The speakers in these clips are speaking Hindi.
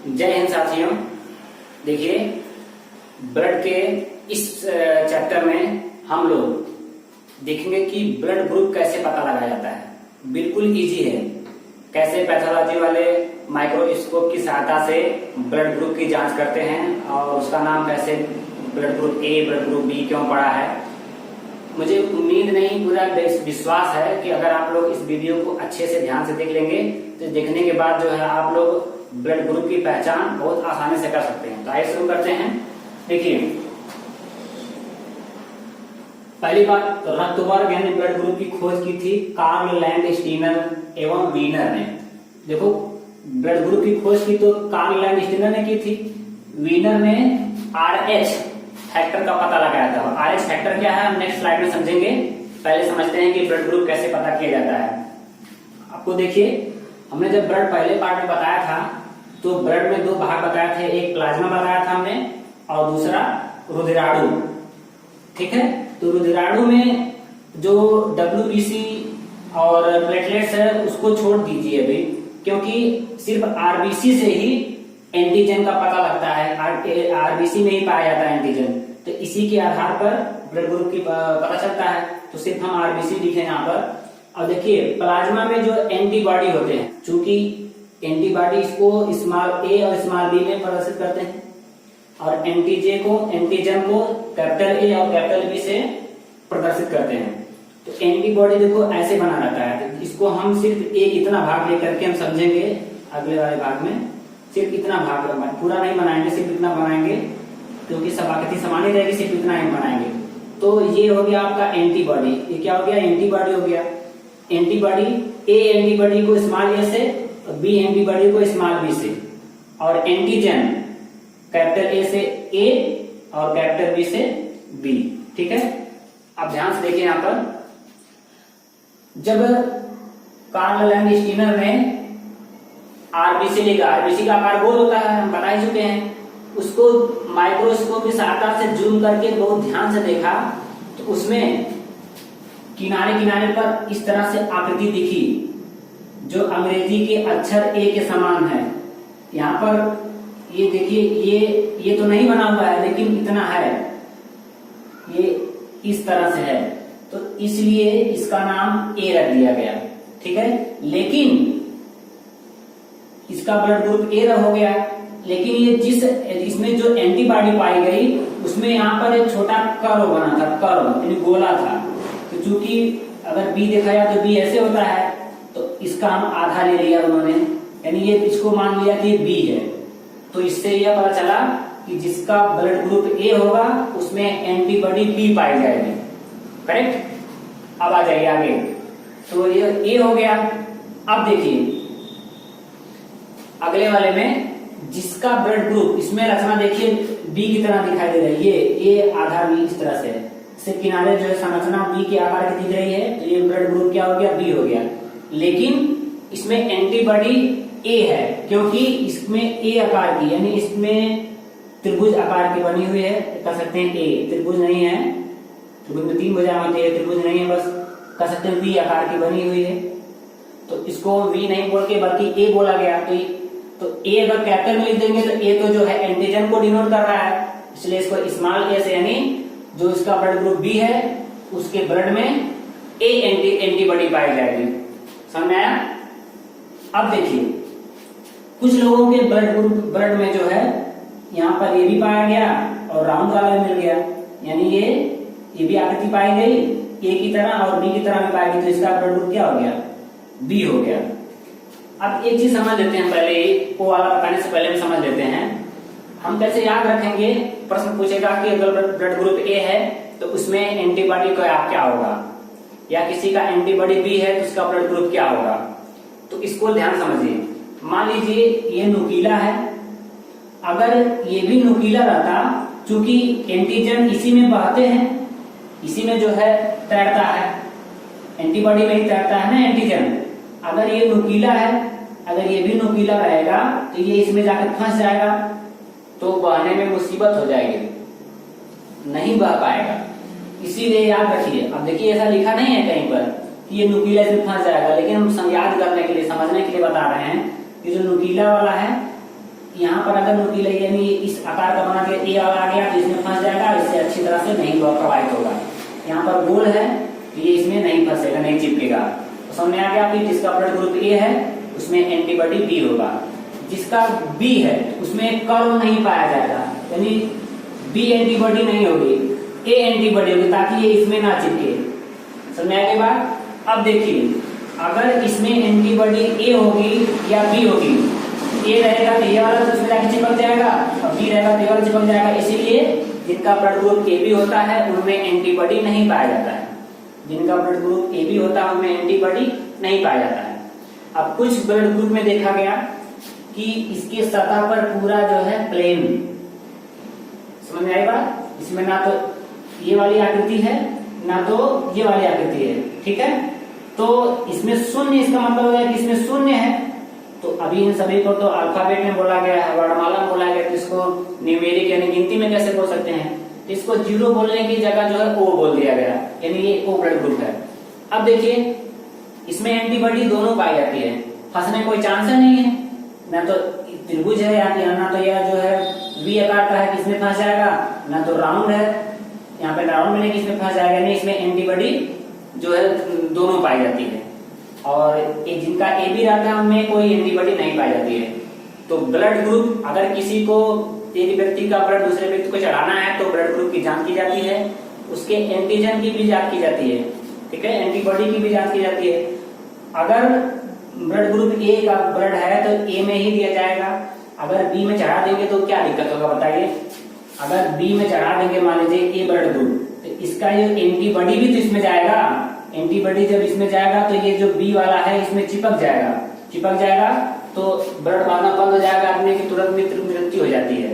जय हिंद साथियों। देखिए, ब्लड के इस चैप्टर में हम लोग देखेंगे कि ब्लड ग्रुप कैसे पता लगाया जाता है। बिल्कुल इजी है। कैसे पैथोलॉजी वाले माइक्रोस्कोप की सहायता से ब्लड ग्रुप की जांच करते हैं और उसका नाम कैसे blood group A, blood group B क्यों पड़ा है। मुझे उम्मीद नहीं, पूरा विश्वास है कि अगर आप लोग इस वीडियो को अच्छे से ध्यान से देख लेंगे तो देखने के बाद जो है आप लोग ब्लड ग्रुप की पहचान बहुत आसानी से कर सकते हैं। तो आइए शुरू करते हैं। देखिए, पहली बात, रक्त वर्ग यानी ब्लड ग्रुप की खोज की थी कार्ल लैंडस्टीनर एवं वीनर ने। देखो, ब्लड ग्रुप की खोज की तो कार्ल लैंडस्टीनर ने की थी। वीनर ने RH फैक्टर का पता लगाया था। RH फैक्टर क्या है हम नेक्स्ट स्लाइड में समझेंगे। पहले समझते हैं कि ब्लड ग्रुप कैसे पता किया जाता है। आपको देखिए, हमने जब ब्लड पहले पार्ट में बताया था तो ब्लड में दो भाग बताए थे, एक प्लाज्मा बताया था हमने और दूसरा रुधिराणु। ठीक है, तो रुधिराणु में जो WBC और प्लेटलेट्स है उसको छोड़ दीजिए अभी, क्योंकि सिर्फ RBC से ही एंटीजन का पता लगता है। RBC में ही पाया जाता है एंटीजन, तो इसी के आधार पर ब्लड ग्रुप की पता चलता है। तो सिर्फ हम RBC लिखे यहाँ पर। और देखिए, प्लाज्मा में जो एंटीबॉडी होते हैं, चूंकि एंटीबॉडी इसको स्मॉल a और स्मॉल b में प्रदर्शित करते हैं और एंटीजन को कैपिटल A और कैपिटल B से प्रदर्शित करते हैं। तो एंटीबॉडी देखो ऐसे बना रहता है। तो इसको हम सिर्फ एक इतना भाग लेकर के हम समझेंगे। अगले वाले भाग में सिर्फ इतना भाग, पूरा नहीं बनाएंगे, सिर्फ इतना बनाएंगे क्योंकि सब आकृति समान ही रहेगी, सिर्फ इतना ही बनाएंगे। तो ये हो गया आपका एंटीबॉडी। ये क्या हो गया? एंटीबॉडी हो गया। एंटीबॉडी, A एंटीबॉडी को स्मॉल a से और B एंटीबॉडी को स्मॉल b से, और एंटीजन कैपिटल A से A और कैपिटल B से B। ठीक है, अब ध्यान से देखिए यहाँ पर। जब कार्ल लैंडस्टीनर ने RBC लिखा, RBC का आकार गोल होता है, हम बता ही चुके हैं। उसको माइक्रोस्कोप की सहायता से जूम करके बहुत ध्यान से देखा तो उसमें किनारे किनारे पर इस तरह से आकृति दिखी जो अंग्रेजी के अक्षर A के समान है। यहाँ पर ये देखिए, ये तो नहीं बना हुआ है लेकिन इतना है, ये इस तरह से है, तो इसलिए इसका नाम A रख दिया गया। ठीक है, लेकिन इसका ब्लड ग्रुप A हो गया। लेकिन ये इसमें जो एंटीबॉडी पाई गई उसमें यहाँ पर एक छोटा कर्व बना था, कर्व यानी गोला था। तो चूंकि अगर B देखा जाए तो B ऐसे होता है, तो इसका हम आधा ले लिया उन्होंने, यानी ये इसको मान लिया कि B है। तो इससे यह पता चला कि जिसका ब्लड ग्रुप A होगा उसमें एंटीबॉडी B पाई जाएगी। करेक्ट। अब आ जाइए आगे। तो ये A हो गया। अब देखिए अगले वाले में जिसका ब्लड ग्रुप, इसमें रचना देखिए B की तरह दिखाई दे रही है। ये आधा B इस तरह से किनारे जो है संरचना B के आकार की दिख रही है, तो ये ब्लड ग्रुप क्या हो गया? B हो गया। लेकिन इसमें एंटीबॉडी A है क्योंकि इसमें A आकार की, यानी इसमें त्रिभुज आकार की बनी हुई है। कह सकते हैं A, त्रिभुज नहीं है, त्रिभुज में 3 भुजाएं होती है, त्रिभुज नहीं है, बस कह सकते हैं V आकार की बनी हुई है। तो इसको V नहीं बोल के बल्कि A बोला गया। तो A अगर कैपिटल में लिख देंगे तो A तो जो है एंटीजन को डिनोट कर रहा है, इसलिए इसको स्मॉल a से, यानी जो इसका ब्लड ग्रुप B है उसके ब्लड में A एंटीबॉडी पाई जाएगी। समझ में आया? अब देखिए, कुछ लोगों के ब्लड में जो है यहाँ पर ये भी पाया गया और राउंड वाला भी मिल गया, यानी ये भी आकृति पाई गई A की तरह और B की तरह भी पाई गई। तो इसका ब्लड ग्रुप क्या हो गया? B हो गया। अब एक चीज समझ लेते हैं, पहले O वाला बताने से पहले हम समझ लेते हैं हम कैसे याद रखेंगे। प्रश्न पूछेगा कि अगर ब्लड ग्रुप A है तो उसमें एंटीबॉडी का क्या होगा, या किसी का एंटीबॉडी B है तो उसका ब्लड ग्रुप क्या होगा। तो इसको ध्यान समझिए। मान लीजिए ये नुकीला है, अगर ये भी नुकीला रहता, चूंकि एंटीजन इसी में बहते हैं, इसी में जो है तैरता है, एंटीबॉडी में ही तैरता है ना एंटीजन। अगर ये नुकीला है, अगर ये भी नुकीला रहेगा तो ये इसमें जाकर फंस जाएगा, तो बहने में मुसीबत हो जाएगी, नहीं बह पाएगा। इसीलिए याद रखिए। अब देखिए, ऐसा लिखा नहीं है कहीं पर कि ये नुकीला इसमें फंस जाएगा, लेकिन हम याद करने के लिए, समझने के लिए बता रहे हैं कि जो नुकीला वाला है यहाँ पर अगर न्यूक्लियस यानी इस आकार का बना के ए वाला आ गया तो इसमें फंस जाएगा, इससे अच्छी तरह से नहीं प्रभावित होगा। यहाँ पर गोल है तो ये इसमें नहीं फंसेगा, नहीं चिपकेगा। तो समझ में आ गया कि जिसका ब्लड ग्रुप ए है उसमें एंटीबॉडी बी होगा, जिसका बी है उसमें कर्व नहीं पाया जाएगा, यानी बी एंटीबॉडी नहीं होगी, ए एंटीबॉडी होगी, ताकि ये इसमें ना चिपके। समझ में आने के बाद अब देखिए, अगर इसमें एंटीबॉडी ए होगी या बी होगी, ए रहेगा तो ये वाला तो इसमें जाके चिपक जाएगा, और बी रहेगा तो ये वाला चिपक जाएगा। इसीलिए जिनका ब्लड ग्रुप ए बी होता है उनमें एंटीबॉडी नहीं पाया जाता है, जिनका ब्लड ग्रुप ए बी होता है उनमें एंटीबॉडी नहीं पाया जाता है। अब कुछ ब्लड ग्रुप में देखा गया कि इसके सतह पर पूरा जो है प्लेन, समझ में आएगा, इसमें ना तो ये वाली आकृति है ना तो ये वाली आकृति है, ठीक है। तो इसमें शून्य, इसका मतलब है कि इसमें शून्य है। तो अभी इन सभी को तो अल्फाबेट में बोला गया है, वर्णमाला में बोला गया, तो इसको न्यूमेरिक यानी गिनती में कैसे बोल सकते हैं, इसको जीरो बोलने की जगह जो है ओ बोल दिया गया, यानी ये ओ ब्लड ग्रुप है। अब देखिए, इसमें एंटीबॉडी दोनों पाई जाती है, फंसने कोई चांस नहीं है, ना तो त्रिभुज है ना तो यह जो है वी आकार का है कि इसमें फंस जाएगा, ना तो राउंड है, यहाँ पे राउंड में नहीं कि इसमें फंस जाएगा, नहीं, इसमें एंटीबॉडी जो है दोनों पाई जाती है। और एक जिनका ए बी रहता है उनमें कोई एंटीबॉडी नहीं पाई जाती है। तो ब्लड ग्रुप, अगर किसी को, एक व्यक्ति का ब्लड दूसरे व्यक्ति को चढ़ाना है तो ब्लड ग्रुप की जांच की जाती है, उसके एंटीजन की भी जांच की जाती है, ठीक है, एंटीबॉडी की भी जांच की जाती है। अगर ब्लड ग्रुप ए का ब्लड है तो ए में ही दिया जाएगा, अगर बी में चढ़ा देंगे तो क्या दिक्कत होगा बताइए। अगर बी में चढ़ा देंगे मान लीजिए ए ब्लड ग्रुप, तो इसका ये एंटीबॉडी भी तो इसमें जाएगा, एंटीबॉडी जब इसमें जाएगा तो ये जो बी वाला है इसमें चिपक जाएगा तो ब्लड बहाना बंद हो जाएगा, आदमी की तुरंत मृत्यु हो जाती है।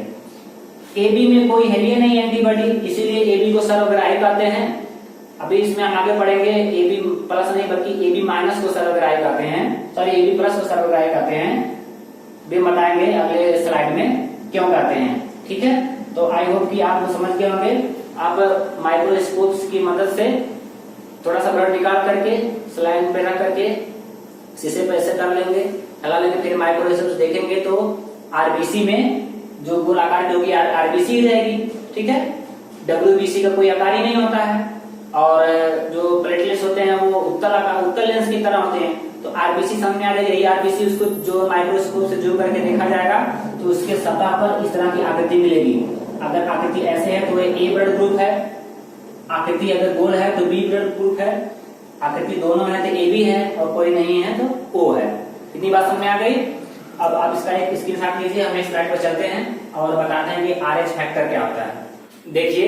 ए बी में कोई है ही नहीं एंटीबॉडी, इसीलिए ए बी को सर्वग्राही कहते हैं। अभी इसमें हम आगे पढ़ेंगे, ए बी प्लस नहीं बल्कि ए बी माइनस को सर्वग्राही कहते हैं, सॉरी ए बी प्लस को सर्वग्राही कहते हैं, भी बताएंगे अगले स्लाइड में क्यों कहते हैं, ठीक है। तो आई होप कि आप समझ गए होंगे। आप माइक्रोस्कोप की मदद से थोड़ा सा ब्लड निकाल करके स्लाइन पे रख करके शीशे पे ऐसे कर लेंगे, लगा लेंगे, फिर माइक्रोस्कोप देखेंगे तो आरबीसी में जो गोल आकार की होगी आरबीसी रहेगी, ठीक है, डब्ल्यूबीसी का कोई आकार ही नहीं होता है। और जो प्लेटलेट्स होते हैं वो उत्तल लेंस की तरह होते हैं, तो आरबीसी सामने आ जाएगी, यही आरबीसी उसको जो माइक्रोस्कोप से जूम करके देखा जाएगा तो उसके सतह पर इस तरह की आकृति मिलेगी। अगर आकृति ऐसे है तो ए ब्लड ग्रुप है, आकृति अगर गोल है तो बी ब्लड ग्रुप है, आकृति दोनों है तो ए बी है, और कोई नहीं है तो ओ है। इतनी बात समझ में आ गई। अब आप इसका एक स्क्रीनशॉट लीजिए, हम इस स्लाइड पर चलते हैं और बताते हैं कि आरएच फैक्टर क्या होता है। देखिए,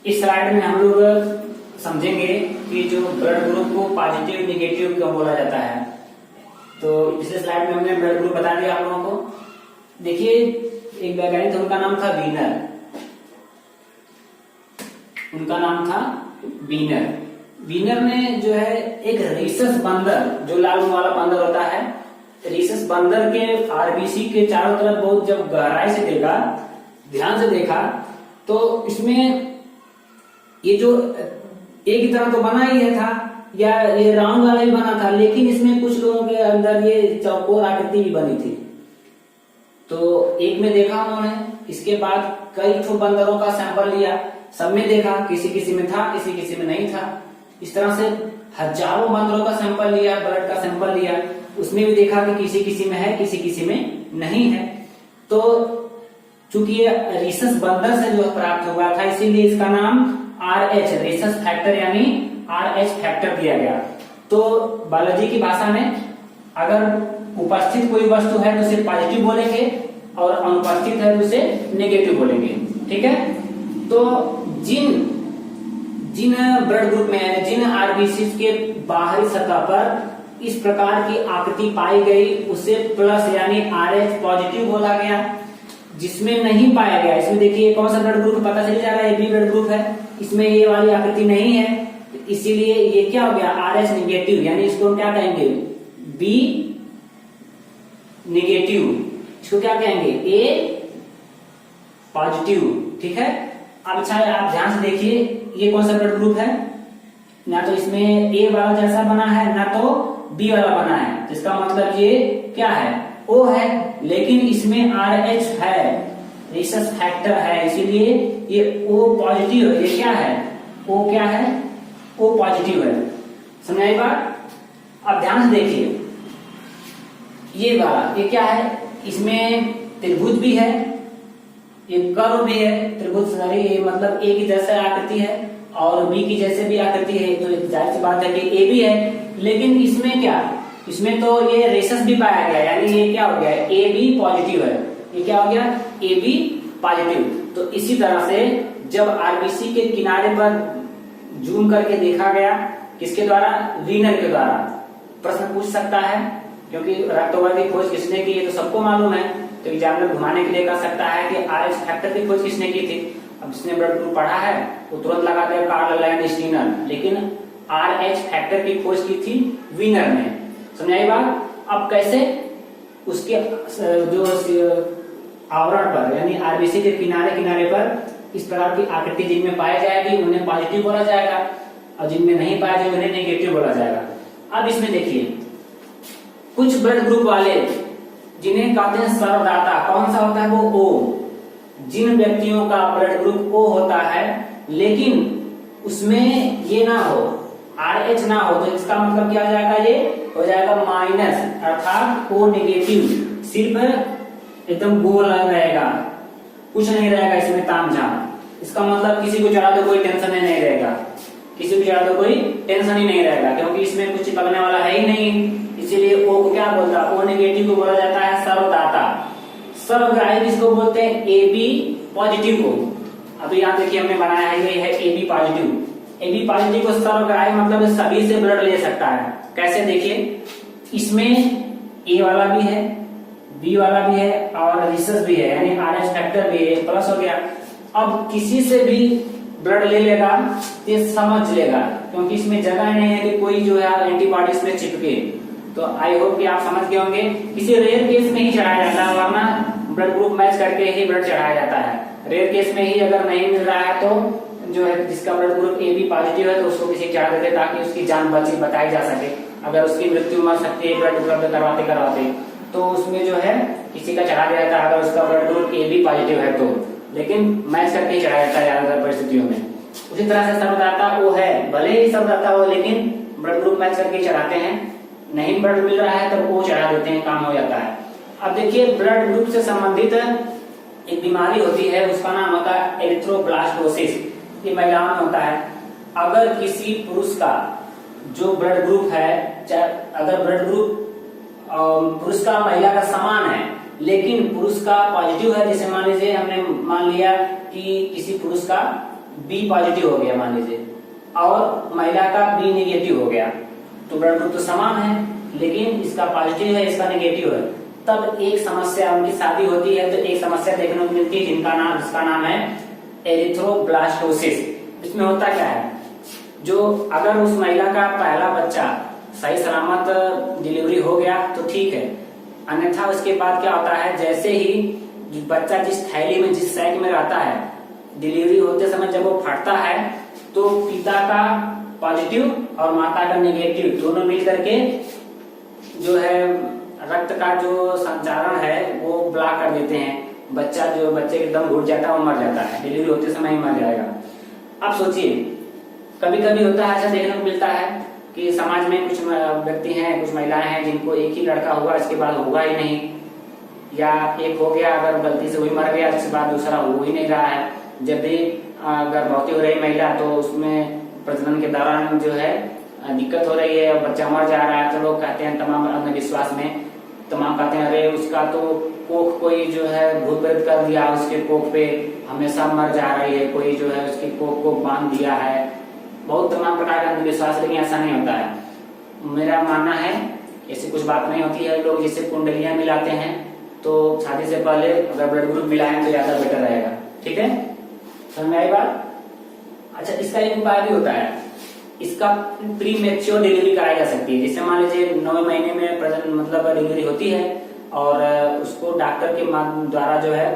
इस स्लाइड में हम लोग समझेंगे कि जो ब्लड ग्रुप को पॉजिटिव निगेटिव क्यों बोला जाता है। तो पिछले स्लाइड में हमने ब्लड ग्रुप बता दिया आप लोगों को। देखिए, एक वैज्ञानिक, उनका नाम था वीनर, उनका नाम था वीनर। वीनर ने जो है एक रीसस बंदर, जो लाल वाला बंदर होता है, रीसस बंदर के आरबीसी के चारों तरफ बहुत जब गहराई से देखा, ध्यान से देखा, तो इसमें ये जो एक ही तरह तो बना ही था, या ये राउंड वाला भी बना था, लेकिन इसमें कुछ लोगों के अंदर ये चौकोर आकृति भी बनी थी। तो एक में देखा उन्होंने, इसके बाद कई ठो बंदरों का सैंपल लिया, सब में देखा, किसी किसी में था, किसी किसी में नहीं था। इस तरह से हजारों बंदरों का सैंपल लिया, ब्लड का सैंपल लिया, उसमें भी देखा कि किसी किसी में है, किसी किसी में नहीं है। तो चूंकि ये रीसस बंदर से जो प्राप्त हुआ था, इसीलिए इसका नाम RH रीसस फैक्टर यानी RH फैक्टर दिया गया। तो बायोलॉजी की भाषा में अगर उपस्थित कोई वस्तु है तो उसे पॉजिटिव बोलेंगे, और अनुपस्थित है तो उसे नेगेटिव बोलेंगे, ठीक है। तो जिन ब्लड ग्रुप में है, जिन आरबीसी के बाहरी सतह पर इस प्रकार की आकृति पाई गई, उसे प्लस यानी RH पॉजिटिव बोला गया। जिसमें नहीं पाया गया, इसमें देखिए कौन सा ब्लड ग्रुप पता चल जा रहा है, बी ब्लड ग्रुप है, इसमें ये वाली आकृति नहीं है, इसीलिए ये क्या हो गया, RH निगेटिव, यानी इसको क्या कहेंगे, बी निगेटिव, इसको क्या कहेंगे, ए पॉजिटिव, ठीक है। अब अच्छा, आप ध्यान से देखिए, ये कौन सा ब्लड ग्रुप है, ना तो इसमें ए वाला जैसा बना है, ना तो बी वाला बना है, तो इसका मतलब ये क्या है, ओ है, लेकिन इसमें RH है, रिसस फैक्टर है, इसीलिए ये O पॉजिटिव है। ये क्या है? O क्या है? O पॉजिटिव है। समझाई बात? अब ध्यान से देखिए, ये वाला ये क्या है? इसमें त्रिभुज भी है, ये कर्व भी है, त्रिभुज सॉरी ये मतलब ए की जैसे आकृति है और बी की जैसे भी आकृति है, तो जाहिर सी बात है कि ए भी है। लेकिन इसमें क्या, इसमें तो ये रेसस भी पाया गया, यानी ये क्या हो गया? ए बी पॉजिटिव है। ये क्या हो गया? A B positive. तो इसी तरह से जब आरबीसी के किनारे पर जूम करके देखा गया, किसके द्वारा? वीनर के द्वारा, प्रश्न पूछ सकता है, क्योंकि रक्तवर्ग की खोज किसने की है तो सबको मालूम है, तो एग्जामिनर घुमाने के लिए कह सकता है कि RH फैक्टर की खोज किसने की थी। अब जिसने ब्लड ग्रुप पढ़ा है वो तुरंत लगाते हैं कार्ल लैंड-स्टीनर, लेकिन RH फैक्टर की खोज की थी वीनर ने। समझाई बात? अब कैसे? उसके जो आवरण पर यानी आरबीसी के किनारे किनारे पर इस प्रकार की आकृति जिनमें पाई जाएगी उन्हें पॉजिटिव बोला जाएगा, और जिनमें नहीं पाया जाएगा उन्हें नेगेटिव बोला जाएगा। अब इसमें देखिए, कुछ ब्लड ग्रुप वाले जिन्हें कहते हैं सर्वदाता, कौन सा होता है? वो O। जिन व्यक्तियों का ब्लड ग्रुप O होता है लेकिन उसमें ये ना हो, RH ना हो, तो इसका मतलब क्या हो जाएगा? ये हो जाएगा माइनस, अर्थात O नेगेटिव। सिर्फ एकदम गोल रहेगा, कुछ नहीं रहेगा इसमें तामझाम। इसका मतलब किसी को चढ़ा दो कोई टेंशन नहीं रहेगा, किसी को चढ़ा दो कोई टेंशन ही नहीं रहेगा, क्योंकि इसमें कुछ चिपकने वाला है ही नहीं। इसीलिए O को क्या बोलता है? O नेगेटिव को बोला जाता है सर्वदाता। सर्वग्राही किसको बोलते हैं? AB पॉजिटिव को। अभी यहाँ देखिए हमने बनाया है, ये है AB पॉजिटिव। AB पॉजिटिव को सर्वग्राही मतलब सभी से ब्लड ले सकता है। कैसे? देखिए, इसमें A वाला भी है, B वाला भी है और रिसस भी है, यानी RH फैक्टर भी है, प्लस हो गया। अब किसी से भी ब्लड ले लेगा, ये समझ लेगा, क्योंकि इसमें जगह नहीं है कि कोई जो है एंटीबॉडी इसमें चिपके। तो आई होप कि आप समझ गए होंगे। किसी रेयर केस में ही चढ़ाया जाता है, वरना ब्लड ग्रुप मैच करके ही ब्लड चढ़ाया जाता है। रेयर केस में ही अगर नहीं मिल रहा है तो जो है जिसका ब्लड ग्रुप AB पॉजिटिव है तो उसको किसी चढ़ा देते, ताकि उसकी जान बताई जा सके। अगर उसकी मृत्यु मर सकती है ब्लड उपलब्ध करवाते करवाते, तो उसमें जो है किसी का चढ़ा दिया जाता है अगर उसका ब्लड ग्रुप AB पॉजिटिव है तो, लेकिन मैच करके ही चढ़ाया जाता है ज्यादातर परिस्थितियों में। उसी तरह से सर्वदाता वो है, भले ही सर्वदाता हो लेकिन ब्लड ग्रुप मैच करके चढ़ाते हैं। नहीं ब्लड मिल रहा है तो वो चढ़ा देते हैं, काम हो जाता है। अब देखिए, ब्लड ग्रुप से संबंधित एक बीमारी होती है, उसका नाम होता है एरिथ्रोब्लास्टोसिस। ये महिलाओं में होता है। अगर किसी पुरुष का जो ब्लड ग्रुप है, अगर ब्लड ग्रुप पुरुष का महिला का समान है लेकिन पुरुष का पॉजिटिव है, जैसे मान लीजिए हमने मान लिया कि किसी पुरुष का B पॉजिटिव हो गया मान लीजिए, और महिला का B नेगेटिव हो गया, तो ब्लड ग्रुप तो समान है लेकिन इसका पॉजिटिव है इसका नेगेटिव है। तब एक समस्या, उनकी शादी होती है तो एक समस्या देखने को मिलती है जिसका नाम है एरिथ्रोब्लास्टोसिस। इसमें होता क्या है, जो अगर उस महिला का पहला बच्चा सही सलामत डिलीवरी हो गया तो ठीक है, अन्यथा उसके बाद क्या होता है, जैसे ही बच्चा जिस थैली में जिस सैक में रहता है, डिलीवरी होते समय जब वो फटता है तो पिता का पॉजिटिव और माता का नेगेटिव दोनों मिल करके जो है रक्त का जो संचारण है वो ब्लॉक कर देते हैं। बच्चे के दम घुट जाता है, वो मर जाता है, डिलीवरी होते समय ही मर जाएगा। अब सोचिए, कभी कभी होता है, ऐसा देखने को मिलता है कि समाज में कुछ व्यक्ति हैं, कुछ महिलाएं हैं जिनको एक ही लड़का हुआ, इसके बाद होगा ही नहीं, या एक हो गया अगर गलती से वही मर गया, इसके बाद दूसरा हो ही नहीं रहा है। जब भी गर्भवती हो रही महिला तो उसमें प्रजनन के दौरान जो है दिक्कत हो रही है और बच्चा मर जा रहा है, तो लोग कहते हैं, तमाम अंधविश्वास में तमाम कहते हैं, अरे उसका तो कोख कोई जो है भूत प्रेत कर दिया, उसके कोख पे हमेशा मर जा रही है, कोई जो है उसके कोख को बांध दिया है। बहुत तमाम प्रकार का अंधविश्वास, लेकिन ऐसा नहीं होता है। मेरा मानना है ऐसी कुछ बात नहीं होती है। लोग जिससे कुंडलियां मिलाते हैं तो शादी से पहले अगर ब्लड ग्रुप मिलाएं तो ज्यादा बेटर रहेगा। ठीक है, समझ में आई बात? अच्छा, इसका एक उपाय भी होता है, इसका प्री मैच्योर डिलीवरी कराई जा सकती है। जैसे मान लीजिए 9 महीने में मतलब डिलीवरी होती है और उसको डॉक्टर के द्वारा जो है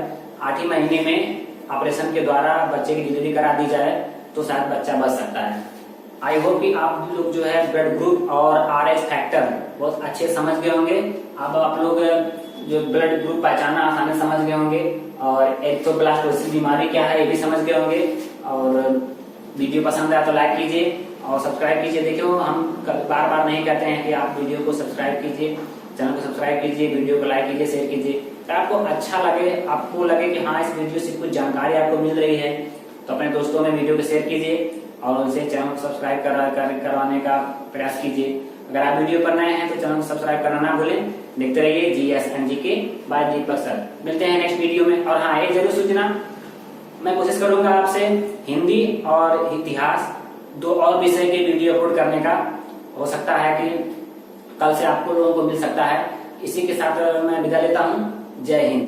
8 महीने में ऑपरेशन के द्वारा बच्चे की डिलीवरी करा दी जाए तो शायद बच्चा बच सकता है। आई होप कि आप लोग जो है ब्लड ग्रुप और RH फैक्टर बहुत अच्छे समझ गए होंगे। अब आप लोग जो ब्लड ग्रुप पहचानना आसानी से समझ गए होंगे, और एरिथ्रोब्लास्टोसिस बीमारी क्या है ये भी समझ गए होंगे। और वीडियो पसंद आया तो लाइक कीजिए और सब्सक्राइब कीजिए। देखियो हम बार बार नहीं कहते हैं कि आप वीडियो को सब्सक्राइब कीजिए, चैनल को सब्सक्राइब कीजिए, वीडियो को लाइक कीजिए, शेयर कीजिए। तो आपको अच्छा लगे, आपको लगे कि हाँ इस वीडियो से कुछ जानकारी आपको मिल रही है, तो अपने दोस्तों में वीडियो को शेयर कीजिए और उनसे चैनल को सब्सक्राइब करवाने का प्रयास कीजिए। अगर आप वीडियो पर नए हैं तो चैनल को सब्सक्राइब करना ना भूलें। देखते रहिए GSNGK बाय दीपक सर। मिलते हैं नेक्स्ट वीडियो में। और हाँ, एक जरूर सूचना, मैं कोशिश करूंगा आपसे हिंदी और इतिहास 2 और विषय के वीडियो अपलोड करने का। हो सकता है कि कल से आपको लोगों को मिल सकता है। इसी के साथ मैं विदा लेता हूँ। जय हिंद।